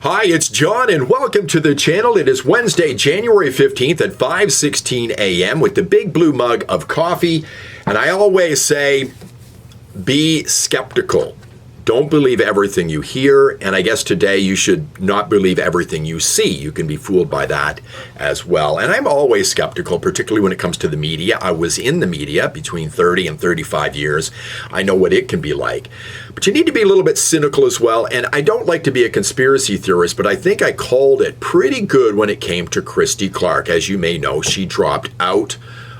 Hi, it's John, and welcome to the channel. It is Wednesday, January 15th at 5:16 a.m. with the big blue mug of coffee. And I always say, be skeptical. Don't believe everything you hear. And I guess today you should not believe everything you see. You can be fooled by that as well. And I'm always skeptical, particularly when it comes to the media. I was in the media between 30 and 35 years. I know what it can be like. But you need to be a little bit cynical as well. And I don't like to be a conspiracy theorist, but I think I called it pretty good when it came to Christy Clark. As you may know, she dropped out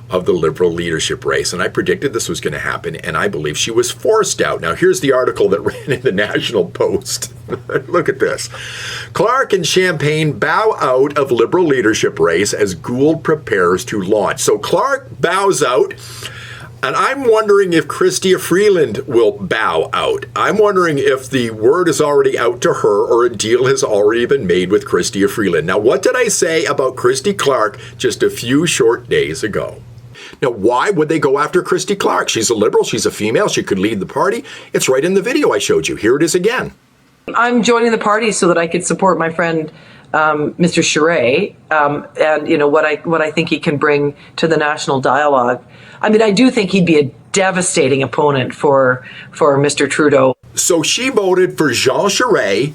of the Liberal leadership race, and I predicted this was going to happen, and I believe she was forced out. Now, here's the article that ran in the National Post. Look at this. Clark and Champagne bow out of Liberal leadership race as Gould prepares to launch. So Clark bows out, and I'm wondering if Chrystia Freeland will bow out. I'm wondering if the word is already out to her or a deal has already been made with Chrystia Freeland. Now, what did I say about Christy Clark just a few short days ago? Now, why would they go after Christy Clark? She's a Liberal. She's a female. She could lead the party. It's right in the video I showed you. Here it is again. I'm joining the party so that I could support my friend, Mr. Charest, and you know what I think he can bring to the national dialogue. I mean, I do think he'd be a devastating opponent for Mr. Trudeau. So she voted for Jean Charest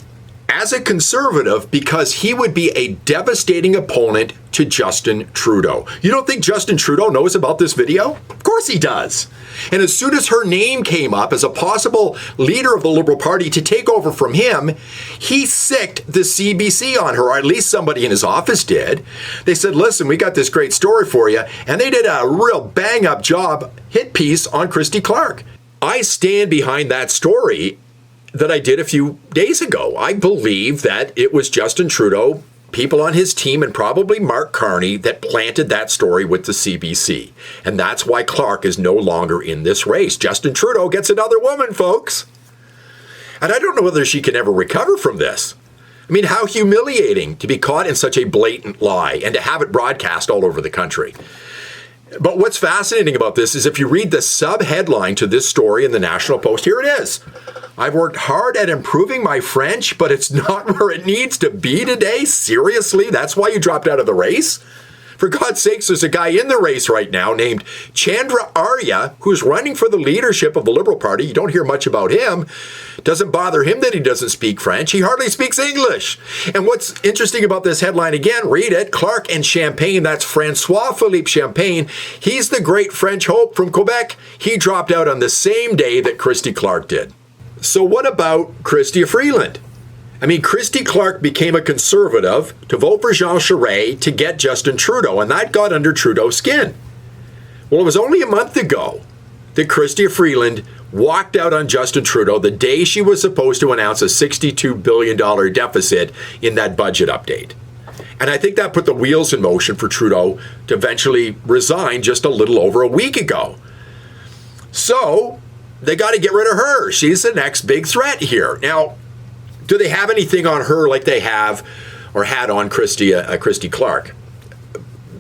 as a conservative because he would be a devastating opponent to Justin Trudeau. You don't think Justin Trudeau knows about this video? Of course he does. And as soon as her name came up as a possible leader of the Liberal Party to take over from him, he sicked the CBC on her, or at least somebody in his office did. They said, listen, we got this great story for you. And they did a real bang-up job, hit piece on Christy Clark. I stand behind that story that I did a few days ago. I believe that it was Justin Trudeau, people on his team, and probably Mark Carney that planted that story with the CBC. And that's why Clark is no longer in this race. Justin Trudeau gets another woman, folks. And I don't know whether she can ever recover from this. I mean, how humiliating to be caught in such a blatant lie and to have it broadcast all over the country. But what's fascinating about this is if you read the sub-headline to this story in the National Post, here it is. I've worked hard at improving my French, but it's not where it needs to be today. Seriously? That's why you dropped out of the race? For God's sakes, there's a guy in the race right now named Chandra Arya, who's running for the leadership of the Liberal Party. You don't hear much about him. Doesn't bother him that he doesn't speak French. He hardly speaks English. And what's interesting about this headline, again, read it, Clark and Champagne, that's Francois-Philippe Champagne. He's the great French hope from Quebec. He dropped out on the same day that Christy Clark did. So what about Chrystia Freeland? I mean, Christy Clark became a conservative to vote for Jean Charest to get Justin Trudeau, and that got under Trudeau's skin. Well, it was only a month ago that Chrystia Freeland walked out on Justin Trudeau the day she was supposed to announce a $62 billion deficit in that budget update. And I think that put the wheels in motion for Trudeau to eventually resign just a little over a week ago. So they got to get rid of her. She's the next big threat here. Now, do they have anything on her like they have or had on Christy Clark?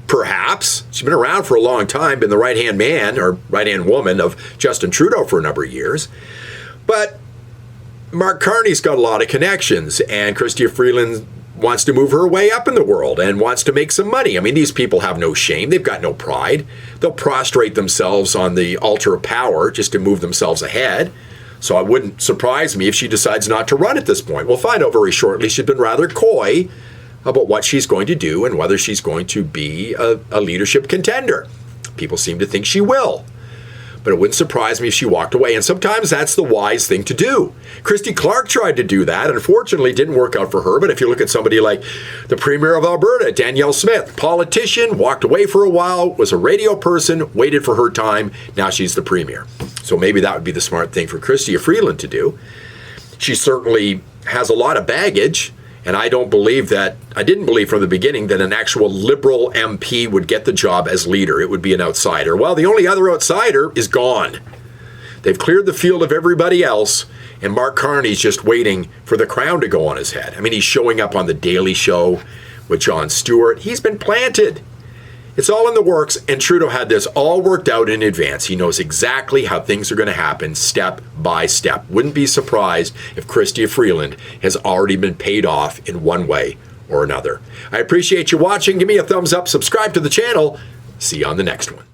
Perhaps. She's been around for a long time, been the right-hand man or right-hand woman of Justin Trudeau for a number of years. But Mark Carney's got a lot of connections, and Chrystia Freeland wants to move her way up in the world and wants to make some money. I mean, these people have no shame. They've got no pride. They'll prostrate themselves on the altar of power just to move themselves ahead. So it wouldn't surprise me if she decides not to run at this point. We'll find out very shortly. She's been rather coy about what she's going to do and whether she's going to be a leadership contender. People seem to think she will. But it wouldn't surprise me if she walked away. And sometimes that's the wise thing to do. Christy Clark tried to do that. Unfortunately, it didn't work out for her. But if you look at somebody like the Premier of Alberta, Danielle Smith, politician, walked away for a while, was a radio person, waited for her time. Now she's the Premier. So maybe that would be the smart thing for Chrystia Freeland to do. She certainly has a lot of baggage. And I didn't believe from the beginning that an actual Liberal MP would get the job as leader. It would be an outsider. Well, the only other outsider is gone. They've cleared the field of everybody else, and Mark Carney's just waiting for the crown to go on his head. I mean, he's showing up on The Daily Show with Jon Stewart. He's been planted. It's all in the works, and Trudeau had this all worked out in advance. He knows exactly how things are going to happen step by step. Wouldn't be surprised if Chrystia Freeland has already been paid off in one way or another. I appreciate you watching. Give me a thumbs up, subscribe to the channel. See you on the next one.